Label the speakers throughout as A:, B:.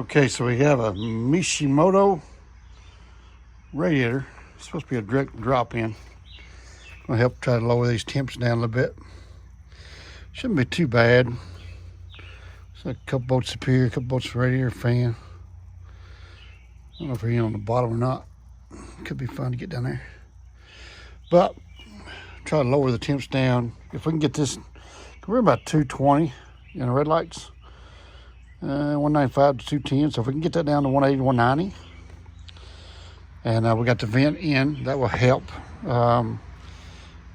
A: Okay, so we have a Mishimoto radiator. It's supposed to be a direct drop in. Gonna help try to lower these temps down a little bit. Shouldn't be too bad. It's like a couple bolts up here, a couple bolts for radiator fan. I don't know if we're in on the bottom or not. Could be fun to get down there. But try to lower the temps down. If we can get this, we're about 220 in the red lights. 195 to 210. So if we can get that down to 180 to 190. And we got the vent in. That will help.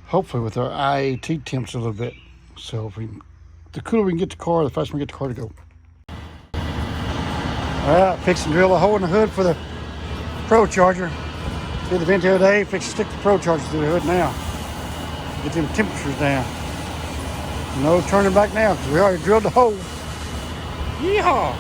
A: Hopefully with our IAT temps a little bit. So if the cooler we can get the car, the faster we get the car to go. All right, fix and drill a hole in the hood for the Pro Charger. Did the vent the other day, fix to stick the Pro Charger through the hood now. Get them temperatures down. No turning back now because we already drilled the hole. Yeehaw!